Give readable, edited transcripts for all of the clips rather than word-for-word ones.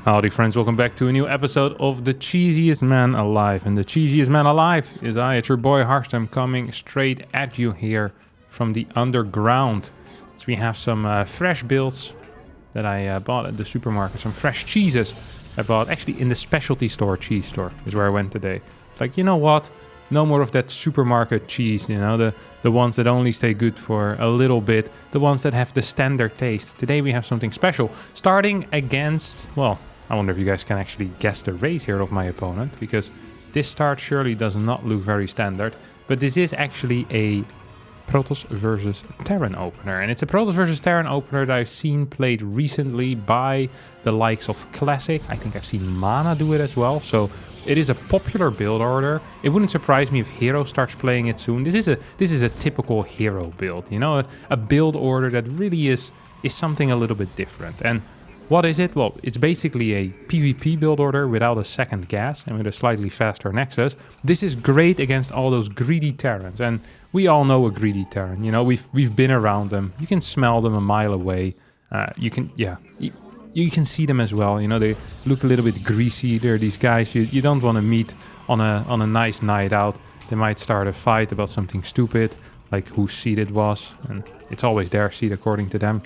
Howdy friends, welcome back to a new episode of The Cheesiest Man Alive. And the cheesiest man alive is I, it's your boy Harstem, coming straight at you here from the underground. So we have some fresh builds that I bought at the supermarket, some fresh cheeses I bought actually in the specialty store, cheese store, is where I went today. It's like, you know what, no more of that supermarket cheese, you know, the ones that only stay good for a little bit, the ones that have the standard taste. Today we have something special, starting against, well, I wonder if you guys can actually guess the race here of my opponent, because this start surely does not look very standard, but this is actually a Protoss versus Terran opener, and it's a Protoss versus Terran opener that I've seen played recently by the likes of Classic. I think I've seen Mana do it as well, so it is a popular build order. It wouldn't surprise me if Hero starts playing it soon. This is a typical Hero build, you know, a build order that really is something a little bit different. And what is it? Well, it's basically a PvP build order without a second gas and with a slightly faster nexus. This is great against all those greedy Terrans, and we all know a greedy Terran. You know, we've been around them. You can smell them a mile away. You can see them as well. You know, they look a little bit greasy. They're these guys you don't want to meet on a nice night out. They might start a fight about something stupid, like whose seat it was, and it's always their seat according to them.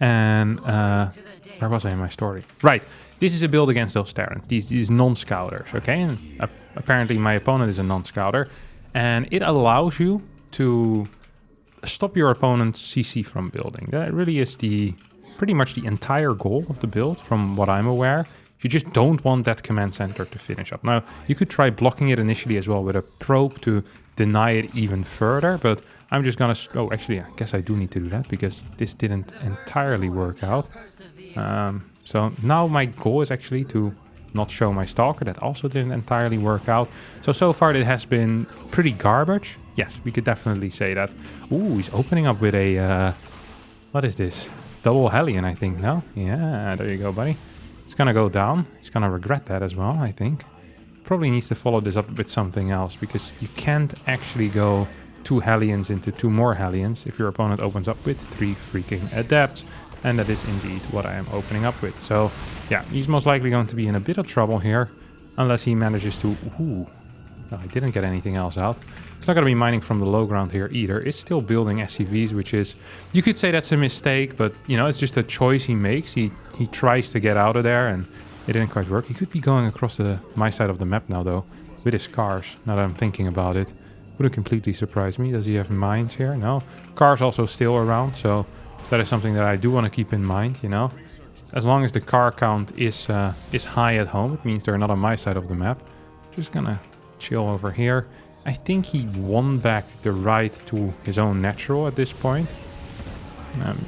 And where was I in my story? Right, this is a build against those Terrans, these non-scouters, okay? And apparently my opponent is a non-scouter, and it allows you to stop your opponent's CC from building. That really is pretty much the entire goal of the build, from what I'm aware. You just don't want that command center to finish up. Now, you could try blocking it initially as well with a probe to deny it even further, but I'm just gonna... Oh, actually, I guess I do need to do that because this didn't entirely work out. So now my goal is actually to not show my Stalker. That also didn't entirely work out. So far it has been pretty garbage. Yes, we could definitely say that. Ooh, he's opening up with a... what is this? Double Hellion, I think, no? Yeah, there you go, buddy. It's gonna go down. He's gonna regret that as well, I think. Probably needs to follow this up with something else, because you can't actually go 2 Hellions into 2 more Hellions if your opponent opens up with 3 freaking Adepts. And that is indeed what I am opening up with. So, yeah, he's most likely going to be in a bit of trouble here, unless he manages to... Ooh, no, I didn't get anything else out. It's not going to be mining from the low ground here either. It's still building SCVs, which is... You could say that's a mistake, but, you know, it's just a choice he makes. He tries to get out of there, and it didn't quite work. He could be going across my side of the map now, though, with his cars, now that I'm thinking about it. Wouldn't completely surprise me. Does he have mines here? No. Cars also still around, so that is something that I do want to keep in mind, you know. As long as the car count is high at home, it means they're not on my side of the map. Just gonna chill over here. I think he won back the right to his own natural at this point.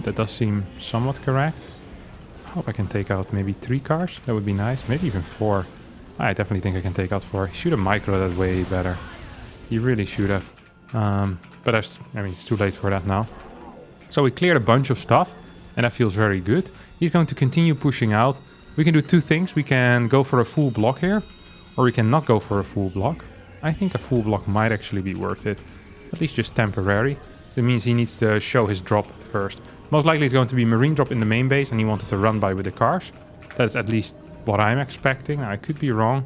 That does seem somewhat correct. I hope I can take out maybe 3 cars. That would be nice. Maybe even 4. I definitely think I can take out 4. He should have micro that way better. He really should have. But it's too late for that now. So we cleared a bunch of stuff, and that feels very good. He's going to continue pushing out. We can do 2 things. We can go for a full block here, or we can not go for a full block. I think a full block might actually be worth it. At least just temporary. That means he needs to show his drop first. Most likely it's going to be Marine drop in the main base, and he wanted to run by with the cars. That's at least what I'm expecting. I could be wrong.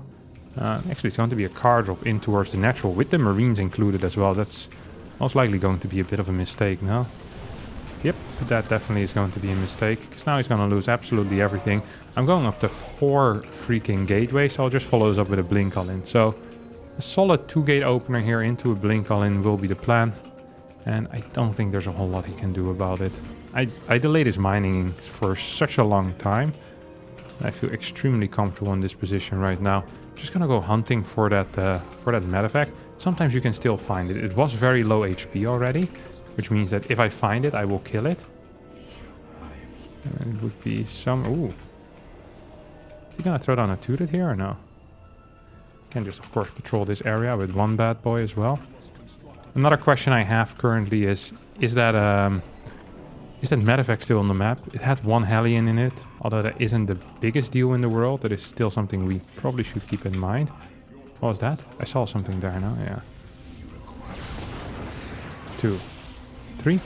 Actually, it's going to be a car drop in towards the natural, with the Marines included as well. That's most likely going to be a bit of a mistake, no? Yep, that definitely is going to be a mistake, because now he's going to lose absolutely everything. I'm going up to 4 freaking gateways, so I'll just follow this up with a blink all-in. So a solid 2-gate opener here into a blink all-in will be the plan. And I don't think there's a whole lot he can do about it. I delayed his mining for such a long time. I feel extremely comfortable in this position right now. Just gonna go hunting for that medevac. Sometimes you can still find it. It was very low HP already, which means that if I find it, I will kill it. And it would be some... Ooh. Is he gonna throw down a turret here or no? Can just, of course, patrol this area with 1 bad boy as well. Another question I have currently is that medevac still on the map? It had 1 Hellion in it, although that isn't the biggest deal in the world. That is still something we probably should keep in mind. What was that? I saw something there now, yeah. 2, 3.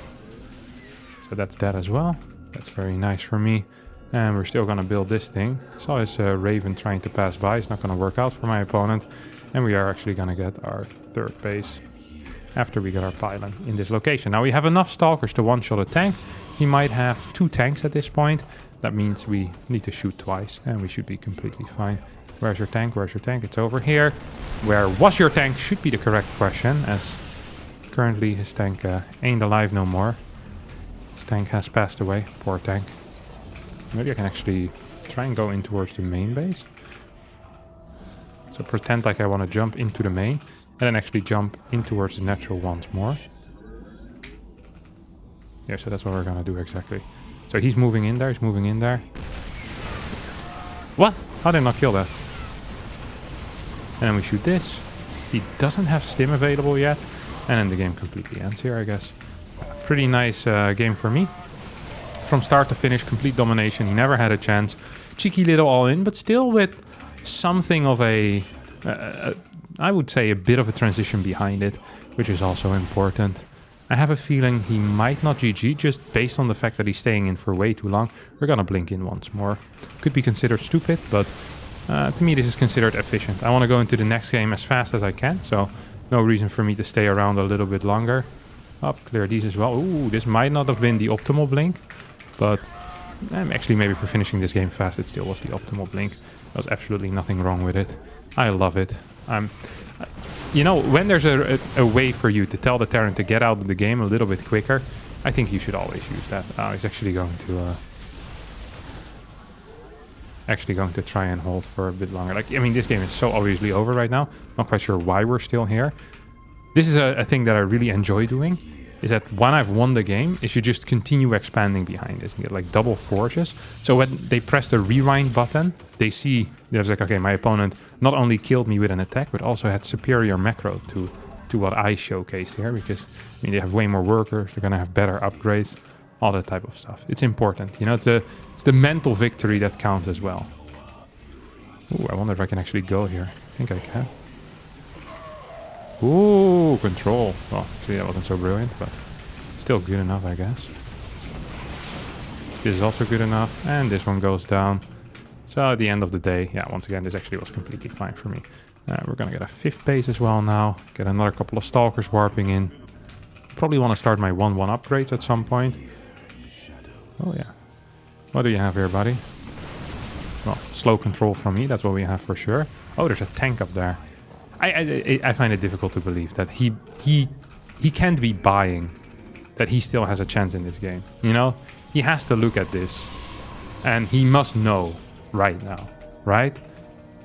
So that's that as well. That's very nice for me. And we're still going to build this thing. Saw his Raven trying to pass by. It's not going to work out for my opponent. And we are actually going to get our third base after we get our pylon in this location. Now we have enough Stalkers to one-shot a tank. He might have 2 tanks at this point. That means we need to shoot twice. And we should be completely fine. Where's your tank? Where's your tank? It's over here. Where was your tank? Should be the correct question, as currently his tank ain't alive no more. His tank has passed away. Poor tank. Maybe I can actually try and go in towards the main base. So pretend like I want to jump into the main, and then actually jump in towards the natural once more. Yeah, so that's what we're gonna do exactly. So he's moving in there, he's moving in there. What? How did I not kill that? And then we shoot this. He doesn't have stim available yet. And then the game completely ends here, I guess. Pretty nice game for me. From start to finish, complete domination. He never had a chance. Cheeky little all-in, but still with something of a... I would say a bit of a transition behind it, which is also important. I have a feeling he might not GG, just based on the fact that he's staying in for way too long. We're gonna blink in once more. Could be considered stupid, but to me this is considered efficient. I want to go into the next game as fast as I can, so no reason for me to stay around a little bit longer. Up, clear these as well. Ooh, this might not have been the optimal blink, but actually maybe for finishing this game fast, it still was the optimal blink. There was absolutely nothing wrong with it. I love it. You know, when there's a way for you to tell the Terran to get out of the game a little bit quicker, I think you should always use that. He's actually going to try and hold for a bit longer. Like, I mean, this game is so obviously over right now. Not quite sure why we're still here. This is a thing that I really enjoy doing, is that when I've won the game, is you just continue expanding behind this and get like double forges. So when they press the rewind button, they see there's like, okay, my opponent not only killed me with an attack, but also had superior macro to what I showcased here, because I mean, they have way more workers, they're gonna have better upgrades, all that type of stuff. It's important, you know, it's the mental victory that counts as well. Ooh, I wonder if I can actually go here. I think I can. Ooh, control. Well, actually that wasn't so brilliant, but still good enough, I guess. This is also good enough, and this one goes down. So at the end of the day, yeah, once again, this actually was completely fine for me. We're gonna get a 5th base as well now. Get another couple of Stalkers warping in. Probably want to start my 1-1 upgrades at some point. Oh yeah. What do you have here, buddy? Well, slow control from me, that's what we have for sure. Oh, there's a tank up there. I find it difficult to believe that he can't be buying that he still has a chance in this game. You know, he has to look at this, and he must know right now, right?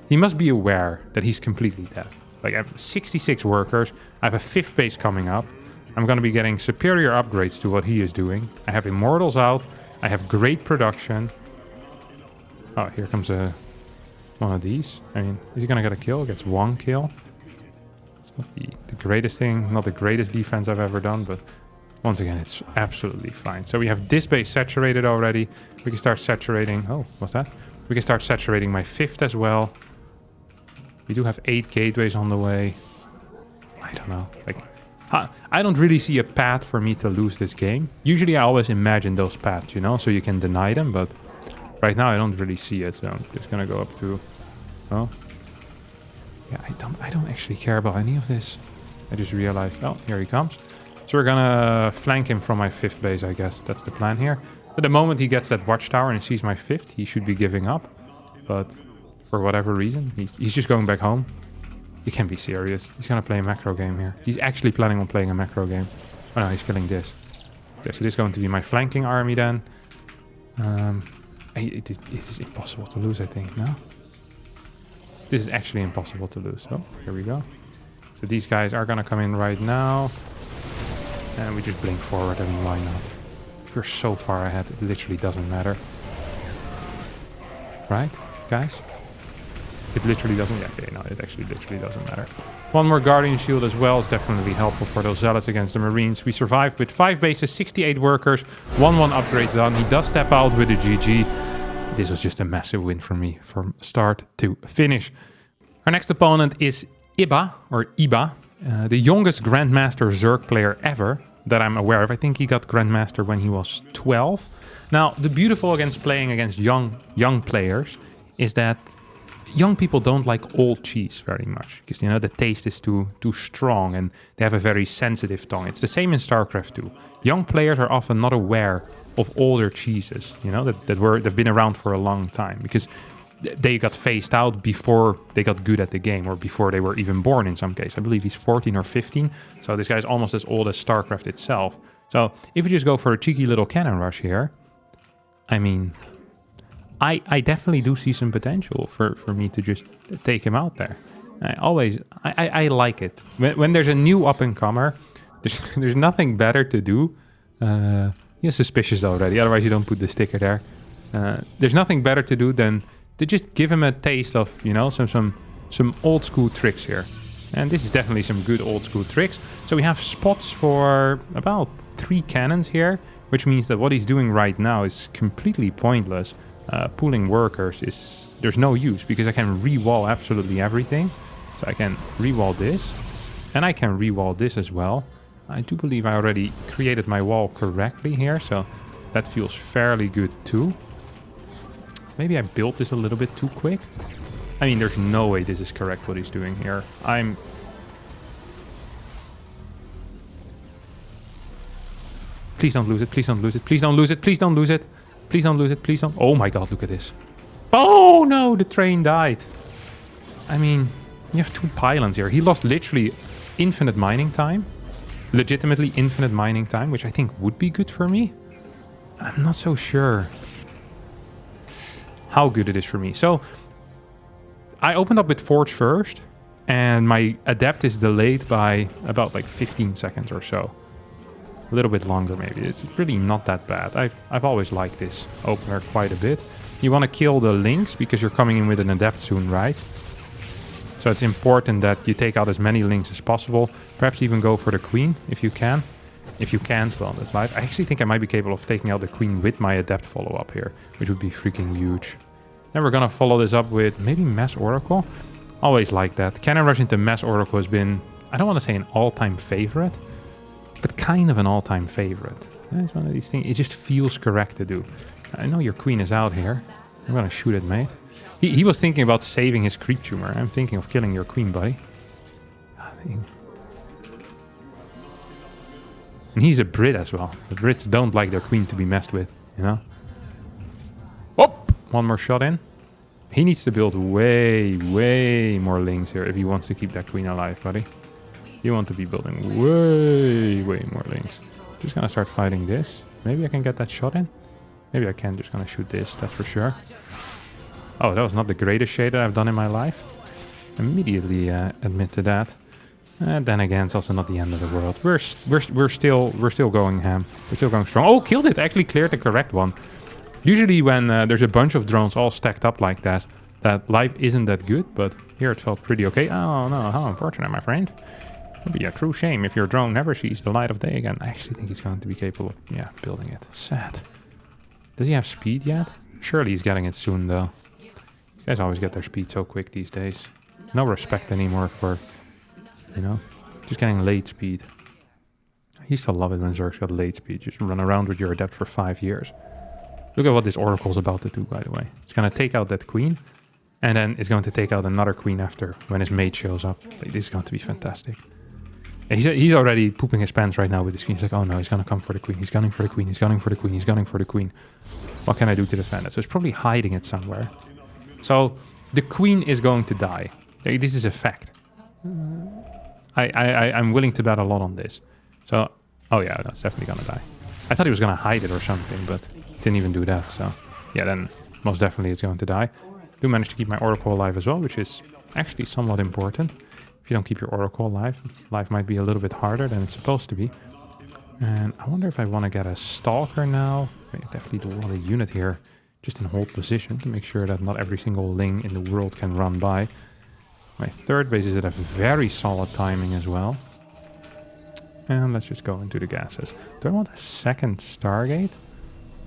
He must be aware that he's completely dead. Like, I have 66 workers. I have a 5th base coming up. I'm going to be getting superior upgrades to what he is doing. I have immortals out. I have great production. Oh, here comes one of these. I mean, is he going to get a kill? Gets 1 kill. It's not the greatest thing, not the greatest defense I've ever done, but once again, it's absolutely fine. So we have this base saturated already. We can start saturating... Oh, what's that? We can start saturating my 5th as well. We do have 8 gateways on the way. I don't know. Like, I don't really see a path for me to lose this game. Usually I always imagine those paths, you know, so you can deny them, but right now I don't really see it, so I'm just gonna go up to... Oh. Yeah, I don't actually care about any of this. I just realized... Oh, here he comes. So we're gonna flank him from my 5th base, I guess. That's the plan here. At the moment he gets that watchtower and he sees my 5th, he should be giving up. But for whatever reason, he's just going back home. You can't be serious. He's gonna play a macro game here. He's actually planning on playing a macro game. Oh no, he's killing this. Okay, so this is going to be my flanking army then. It is impossible to lose, I think, no? This is actually impossible to lose. Oh, here we go. So these guys are gonna come in right now. And we just blink forward, and why not? We're so far ahead, it literally doesn't matter. Right, guys? It literally doesn't... Yeah, okay, no, it actually literally doesn't matter. One more Guardian Shield as well is definitely helpful for those Zealots against the Marines. We survived with 5 bases, 68 workers, 1-1 upgrades done. He does step out with a GG. This was just a massive win for me from start to finish. Our next opponent is Iba, or Iba. The youngest Grandmaster Zerg player ever. that I'm aware of. I think he got Grandmaster when he was 12. Now, the beautiful against playing against young players is that young people don't like old cheese very much because, you know, the taste is too strong and they have a very sensitive tongue. It's the same in StarCraft 2. Young players are often not aware of older cheeses, you know, they've been around for a long time because they got phased out before they got good at the game or before they were even born in some case. I believe he's 14 or 15, so this guy's almost as old as StarCraft itself. So if you just go for a cheeky little cannon rush here, I mean, I definitely do see some potential for me to just take him out there. I like it. When there's a new up-and-comer, there's nothing better to do. You're suspicious already, otherwise you don't put the sticker there. There's nothing better to do than to just give him a taste of, you know, some old school tricks here. And this is definitely some good old school tricks. So we have spots for about 3 cannons here, which means that what he's doing right now is completely pointless. Pooling workers there's no use because I can re-wall absolutely everything. So I can re-wall this and I can re-wall this as well. I do believe I already created my wall correctly here, so that feels fairly good too. Maybe I built this a little bit too quick. I mean, there's no way this is correct what he's doing here. Please don't lose it, please don't lose it, please don't lose it, please don't lose it. Please don't lose it, please don't. Oh my god, look at this. Oh no, the train died. I mean, you have 2 pylons here. He lost literally infinite mining time. Legitimately infinite mining time, which I think would be good for me. I'm not so sure how good it is for me. So I opened up with Forge first, and my Adept is delayed by about like 15 seconds or so. A little bit longer maybe. It's really not that bad. I've always liked this opener quite a bit. You want to kill the links because you're coming in with an Adept soon, right? So it's important that you take out as many links as possible. Perhaps even go for the queen if you can. If you can't, well, that's life. I actually think I might be capable of taking out the queen with my Adept follow-up here, which would be freaking huge. Then we're gonna follow this up with maybe Mass Oracle. Always like that. Cannon Rush into Mass Oracle has been, I don't want to say an all-time favorite, but kind of an all-time favorite. It's one of these things, it just feels correct to do. I know your queen is out here. I'm gonna shoot it, mate. He was thinking about saving his creep tumor. I'm thinking of killing your queen, buddy. And he's a Brit as well. The Brits don't like their queen to be messed with, you know? Oh! One more shot in. He needs to build way more links here if he wants to keep that queen alive, buddy. You want to be building way more links. Just gonna start fighting this. Maybe I can get that shot in. Maybe I can. Just gonna shoot this, that's for sure. Oh, that was not the greatest shade that I've done in my life. Immediately admit to that. And then again, it's also not the end of the world. We're still going ham. We're still going strong. Oh, killed it! Actually cleared the correct one. Usually when there's a bunch of drones all stacked up like that, that life isn't that good. But here it felt pretty okay. Oh no, how unfortunate, my friend. It would be a true shame if your drone never sees the light of day again. I actually think he's going to be capable of, yeah, building it. Sad. Does he have speed yet? Surely he's getting it soon, though. These guys always get their speed so quick these days. No respect anymore for, you know, just getting late speed. I used to love it when Zerg's got late speed. Just run around with your Adept for 5 years. Look at what this Oracle's about to do, by the way. It's going to take out that queen. And then it's going to take out another queen after when his mate shows up. Like, this is going to be fantastic. And he's already pooping his pants right now with his queen. He's like, oh no, he's going to come for the queen. He's gunning for the queen. He's gunning for the queen. He's gunning for the queen. What can I do to defend it? So it's probably hiding it somewhere. So the queen is going to die. Like, this is a fact. I'm willing to bet a lot on this. So, oh yeah, that's definitely going to die. I thought he was going to hide it or something, but didn't even do that. So yeah, then most definitely it's going to die. Do manage to keep my Oracle alive as well, which is actually somewhat important. If you don't keep your Oracle alive, life might be a little bit harder than it's supposed to be. And I wonder if I want to get a Stalker now. I definitely do want a unit here, just in hold position to make sure that not every single Ling in the world can run by. My third base is at a very solid timing as well. And let's just go into the gases. Do I want a second Stargate?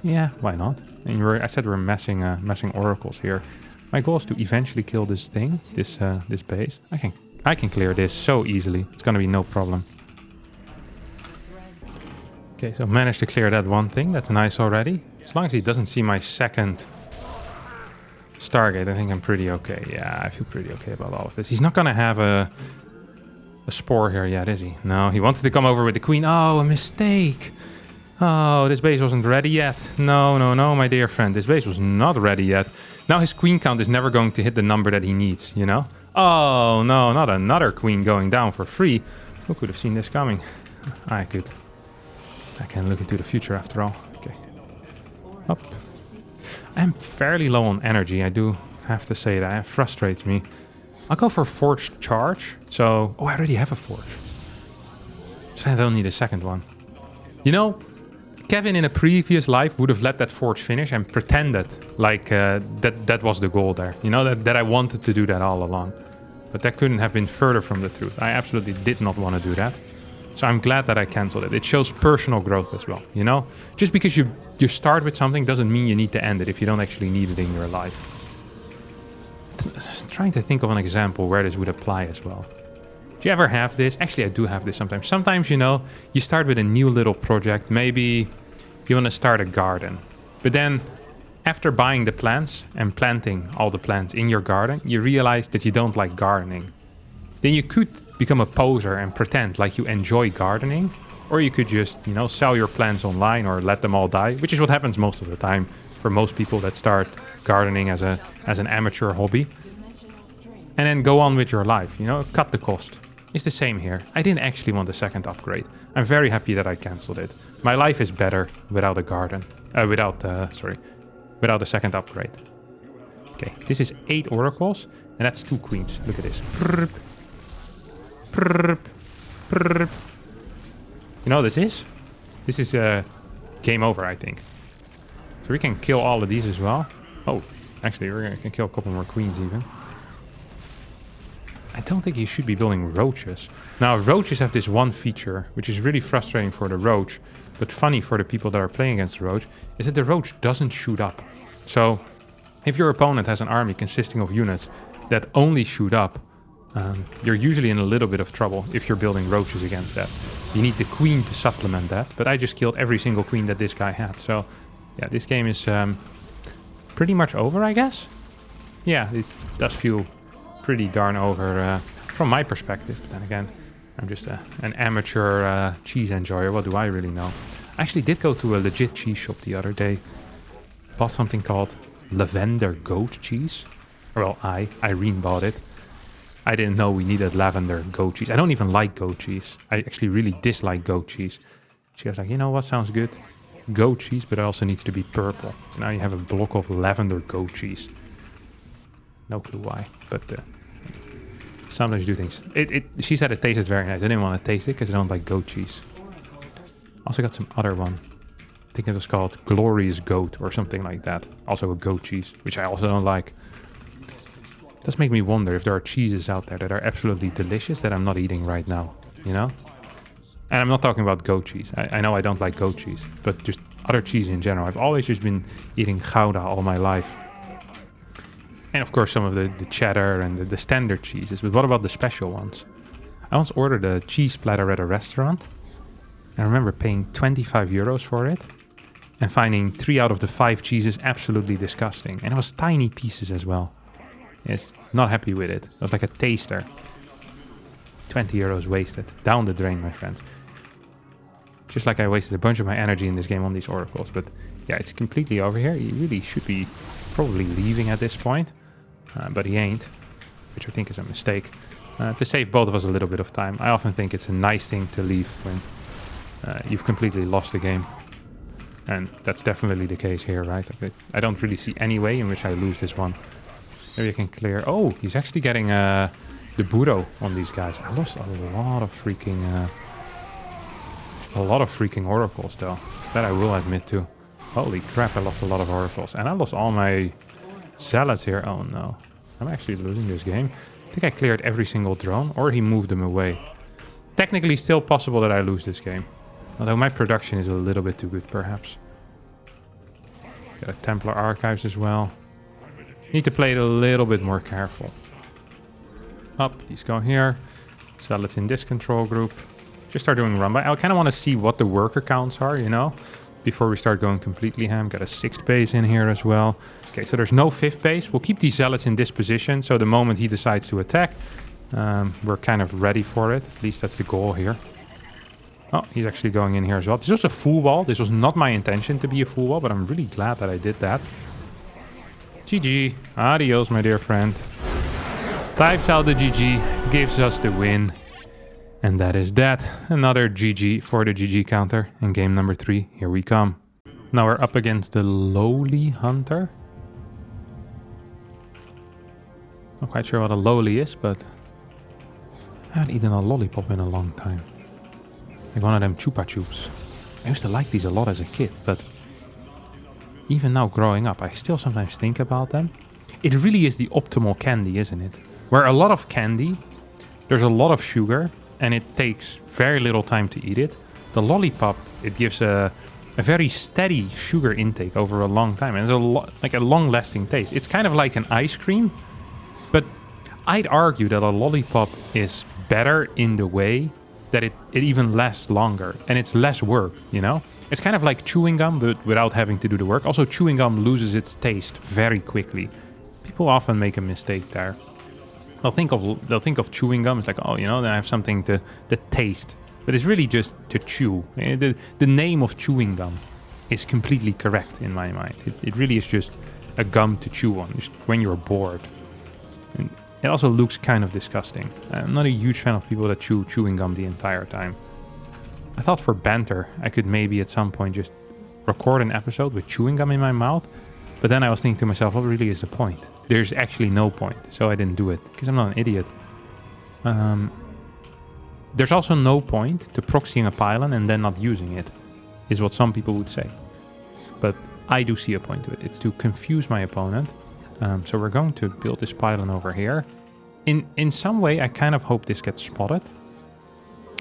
Yeah, why not? And I said we're messing oracles here. My goal is to eventually kill this thing, this base. I can clear this so easily. It's gonna be no problem. Okay, so managed to clear that one thing. That's nice already. As long as he doesn't see my second Stargate, I think I'm pretty okay. Yeah, I feel pretty okay about all of this. He's not gonna have a spore here yet, is he? No, he wanted to come over with the queen. Oh, a mistake. Oh, this base wasn't ready yet. No, no, no, my dear friend. This base was not ready yet. Now his queen count is never going to hit the number that he needs, you know? Oh, no, not another queen going down for free. Who could have seen this coming? I could. I can look into the future after all. Okay. Up. I'm fairly low on energy. I do have to say that. It frustrates me. I'll go for Forged Charge. So... Oh, I already have a Forge. So I don't need a second one. You know, Kevin in a previous life would have let that Forge finish and pretended like that was the goal there. You know, that I wanted to do that all along. But that couldn't have been further from the truth. I absolutely did not want to do that. So I'm glad that I cancelled it. It shows personal growth as well, you know? Just because you start with something doesn't mean you need to end it if you don't actually need it in your life. Trying to think of an example where this would apply as well. Do you ever have this? Actually, I do have this sometimes. Sometimes, you know, you start with a new little project. Maybe you want to start a garden. But then after buying the plants and planting all the plants in your garden, you realize that you don't like gardening. Then you could become a poser and pretend like you enjoy gardening. Or you could just, you know, sell your plants online or let them all die, which is what happens most of the time for most people that start gardening as an amateur hobby. And then go on with your life, you know, cut the cost. It's the same here. I didn't actually want a second upgrade. I'm very happy that I cancelled it. My life is better without a garden. Without a second upgrade. Okay, this is 8 oracles, and that's 2 queens. Look at this. Prrp. Prrp. Prrp. You know what this is? This is game over, I think. So we can kill all of these as well. Oh, actually, we can kill a couple more queens even. I don't think you should be building roaches. Now, roaches have this one feature, which is really frustrating for the roach, but funny for the people that are playing against the roach, is that the roach doesn't shoot up. So, if your opponent has an army consisting of units that only shoot up, you're usually in a little bit of trouble if you're building roaches against that. You need the queen to supplement that, but I just killed every single queen that this guy had. So, yeah, this game is pretty much over, I guess. Yeah, it does feel pretty darn over from my perspective. But then again, I'm just an amateur cheese enjoyer. What do I really know? I actually did go to a legit cheese shop the other day. Bought something called lavender goat cheese. Well, Irene bought it. I didn't know we needed lavender goat cheese. I don't even like goat cheese. I actually really dislike goat cheese. She was like, you know what sounds good? Goat cheese, but it also needs to be purple. So now you have a block of lavender goat cheese. No clue why, but sometimes you do things. She said it tasted very nice. I didn't want to taste it because I don't like goat cheese. Also got some other one. I think it was called Glorious Goat or something like that. Also a goat cheese, which I also don't like. It does make me wonder if there are cheeses out there that are absolutely delicious that I'm not eating right now, you know? And I'm not talking about goat cheese. I know I don't like goat cheese, but just other cheese in general. I've always just been eating Gouda all my life. And of course some of the cheddar and the standard cheeses. But what about the special ones? I once ordered a cheese platter at a restaurant. I remember paying 25 euros for it. And finding 3 out of the 5 cheeses absolutely disgusting. And it was tiny pieces as well. Yes, not happy with it. It was like a taster. 20 euros wasted. Down the drain, my friends. Just like I wasted a bunch of my energy in this game on these oracles. But yeah, it's completely over here. He really should be probably leaving at this point. But he ain't. Which I think is a mistake. To save both of us a little bit of time. I often think it's a nice thing to leave when you've completely lost the game. And that's definitely the case here, right? I don't really see any way in which I lose this one. Maybe I can clear... Oh, he's actually getting the Budo on these guys. I lost a lot of freaking... oracles, though. That I will admit to. Holy crap, I lost a lot of oracles. And I lost all my zealots here. Oh, no. I'm actually losing this game. I think I cleared every single drone, or he moved them away. Technically, still possible that I lose this game. Although my production is a little bit too good, perhaps. Got a Templar Archives as well. Need to play it a little bit more careful. Up, these go here. Zealots in this control group. Just start doing run by. I kind of want to see what the worker counts are, you know, before we start going completely ham. Got a 6th base in here as well. Okay, so there's no 5th base. We'll keep these zealots in this position, so the moment he decides to attack, we're kind of ready for it. At least that's the goal here. Oh, he's actually going in here as well. This was a full wall. This was not my intention to be a full wall, but I'm really glad that I did that. GG. Adios, my dear friend. Types out the GG, gives us the win. And that is that. Another GG for the GG counter. And game number 3, here we come. Now we're up against the lowly hunter. Not quite sure what a lowly is, but I haven't eaten a lollipop in a long time. Like one of them Chupa Chups. I used to like these a lot as a kid, but even now growing up, I still sometimes think about them. It really is the optimal candy, isn't it? Where a lot of candy, there's a lot of sugar, and it takes very little time to eat it. The lollipop, it gives a very steady sugar intake over a long time, and it's like a long-lasting taste. It's kind of like an ice cream, but I'd argue that a lollipop is better in the way that it even lasts longer, and it's less work, you know? It's kind of like chewing gum, but without having to do the work. Also, chewing gum loses its taste very quickly. People often make a mistake there. They'll think of chewing gum. It's like, oh, you know, then I have something to taste. But it's really just to chew. The name of chewing gum is completely correct in my mind. It really is just a gum to chew on, just when you're bored. And it also looks kind of disgusting. I'm not a huge fan of people that chew chewing gum the entire time. I thought for banter, I could maybe at some point just record an episode with chewing gum in my mouth. But then I was thinking to myself, what really is the point? There's actually no point. So I didn't do it because I'm not an idiot. There's also no point to proxying a pylon and then not using it, is what some people would say. But I do see a point to it. It's to confuse my opponent. So we're going to build this pylon over here. In some way, I kind of hope this gets spotted.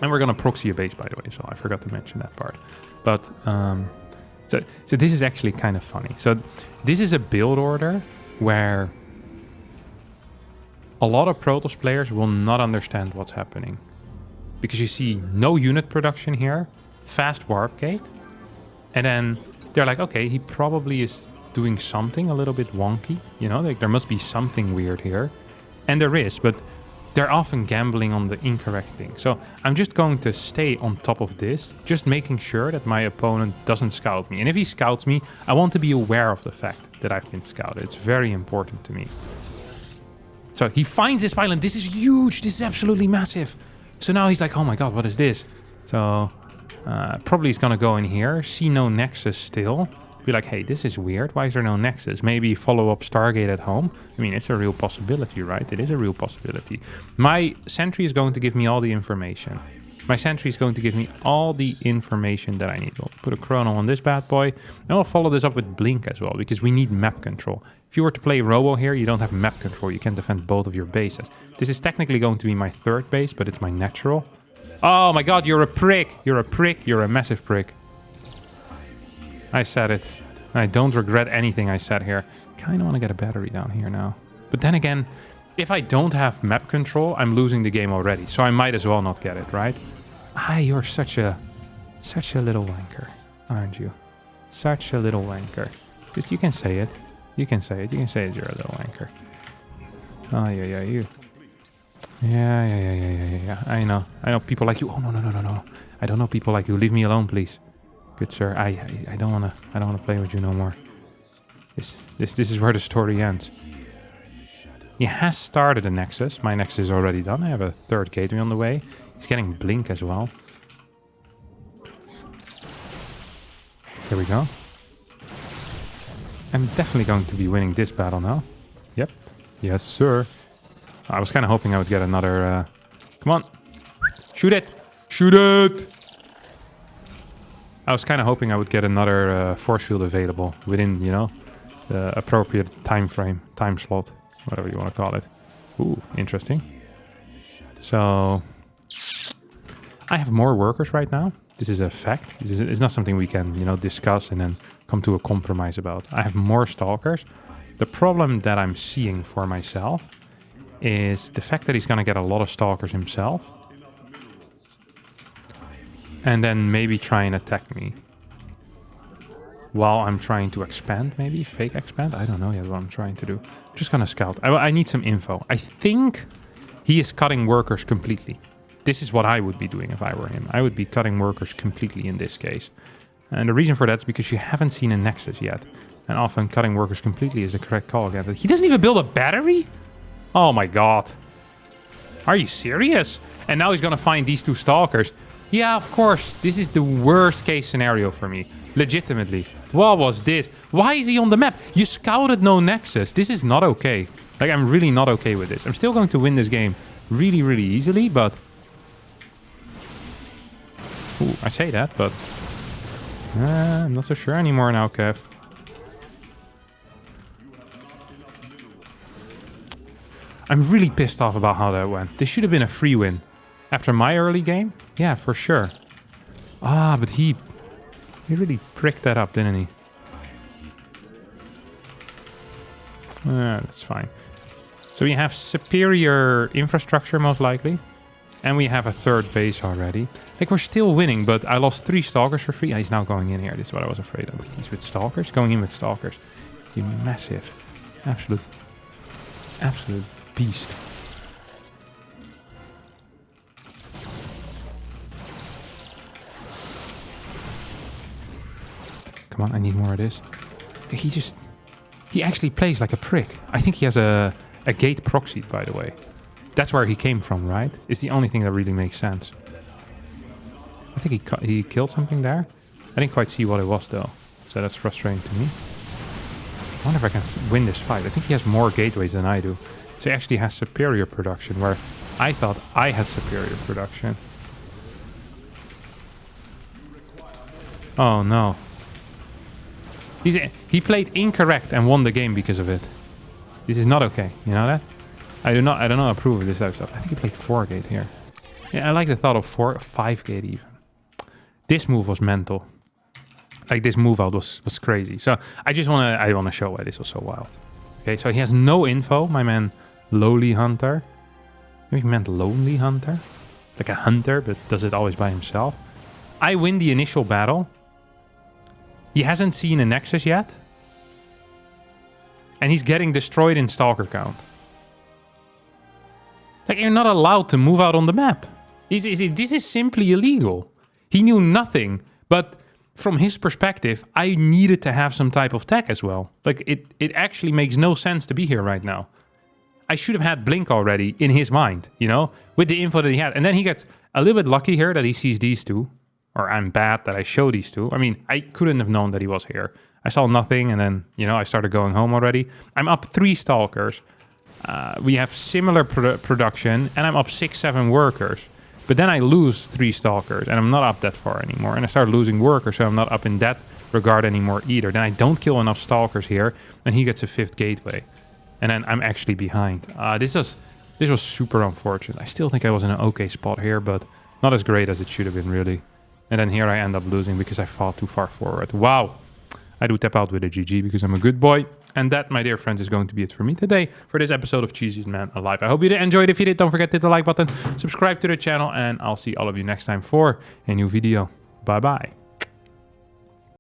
And we're going to proxy a base, by the way, so I forgot to mention that part. But, so this is actually kind of funny. So this is a build order where a lot of Protoss players will not understand what's happening. Because you see no unit production here, fast warp gate, and then they're like, okay, he probably is doing something a little bit wonky, you know, like there must be something weird here. And there is, but they're often gambling on the incorrect thing. So I'm just going to stay on top of this, just making sure that my opponent doesn't scout me. And if he scouts me, I want to be aware of the fact that I've been scouted. It's very important to me. So he finds this pylon. This is huge. This is absolutely massive. So now he's like, oh my god, what is this? So probably he's going to go in here, see no nexus still. Be like, hey, this is weird. Why is there no nexus? Maybe follow up Stargate at home. I mean, it's a real possibility, right? It is a real possibility. My sentry is going to give me all the information. My sentry is going to give me all the information that I need. We'll put a chrono on this bad boy. And we'll follow this up with blink as well, because we need map control. If you were to play Robo here, you don't have map control. You can't defend both of your bases. This is technically going to be my 3rd base, but it's my natural. Oh my god, you're a prick. You're a prick. You're a massive prick. I said it. I don't regret anything I said here. Kind of want to get a battery down here now. But then again, if I don't have map control, I'm losing the game already. So I might as well not get it, right? Ah, you're such a little wanker, aren't you? Such a little wanker. Just you can say it. You can say it. You can say it. You're a little wanker. Oh yeah, you. Yeah. I know people like you. Oh no. I don't know people like you. Leave me alone, please. Good sir. I don't wanna play with you no more. This is where the story ends. He has started a nexus. My nexus is already done. I have a 3rd gateway on the way. He's getting blink as well. There we go. I'm definitely going to be winning this battle now. Yep. Yes, sir. I was kind of hoping I would get another... Come on. Shoot it. Shoot it. I was kind of hoping I would get another force field available within, you know, the appropriate time frame, time slot, whatever you want to call it. Ooh, interesting. So... I have more workers right now. This is a fact. It's not something we can, you know, discuss and then come to a compromise about. I have more Stalkers. The problem that I'm seeing for myself is the fact that he's going to get a lot of Stalkers himself. And then maybe try and attack me. While I'm trying to expand, maybe? Fake expand? I don't know yet what I'm trying to do. I'm just gonna scout. I need some info. I think he is cutting workers completely. This is what I would be doing if I were him. I would be cutting workers completely in this case. And the reason for that is because you haven't seen a Nexus yet. And often cutting workers completely is the correct call again. He doesn't even build a battery? Oh my god. Are you serious? And now he's gonna find these 2 Stalkers. Yeah, of course. This is the worst case scenario for me. Legitimately. What was this? Why is he on the map? You scouted no Nexus. This is not okay. Like, I'm really not okay with this. I'm still going to win this game really, really easily, but... Ooh, I say that, but... I'm not so sure anymore now, Kev. I'm really pissed off about how that went. This should have been a free win. After my early game? Yeah, for sure. Ah, but he really pricked that up, didn't he? That's fine. So we have superior infrastructure, most likely. And we have a 3rd base already. Like, we're still winning, but I lost 3 Stalkers for free. He's now going in here. This is what I was afraid of. He's with Stalkers? Going in with Stalkers. You massive. Absolute beast. Come on, I need more of this. He actually plays like a prick. I think he has a gate proxy, by the way. That's where he came from, right? It's the only thing that really makes sense. I think he killed something there. I didn't quite see what it was, though. So that's frustrating to me. I wonder if I can win this fight. I think he has more gateways than I do. So he actually has superior production, where I thought I had superior production. Oh, no. He played incorrect and won the game because of it. This is not okay. You know that? I do not approve of this type of stuff. I think he played 4 gate here. Yeah, I like the thought of 5 gate even. This move was mental. Like, this move out was crazy. So I wanna show why this was so wild. Okay, so he has no info, my man Lowly Hunter. Maybe he meant Lonely Hunter. Like a hunter, but does it always by himself. I win the initial battle. He hasn't seen a Nexus yet. And he's getting destroyed in Stalker count. Like, you're not allowed to move out on the map. This is simply illegal. He knew nothing, but from his perspective, I needed to have some type of tech as well. Like, it actually makes no sense to be here right now. I should have had Blink already in his mind, you know, with the info that he had. And then he gets a little bit lucky here that he sees these 2. Or I'm bad that I show these 2. I mean, I couldn't have known that he was here. I saw nothing, and then, you know, I started going home already. I'm up 3 Stalkers. We have similar production, and I'm up 6-7 workers. But then I lose 3 Stalkers, and I'm not up that far anymore. And I start losing workers, so I'm not up in that regard anymore either. Then I don't kill enough Stalkers here, and he gets a 5th gateway. And then I'm actually behind. This was super unfortunate. I still think I was in an okay spot here, but not as great as it should have been, really. And then here I end up losing because I fought too far forward. Wow. I do tap out with a GG because I'm a good boy. And that, my dear friends, is going to be it for me today for this episode of Cheesiest Man Alive. I hope you did enjoy it. If you did, don't forget to hit the like button, subscribe to the channel, and I'll see all of you next time for a new video. Bye-bye.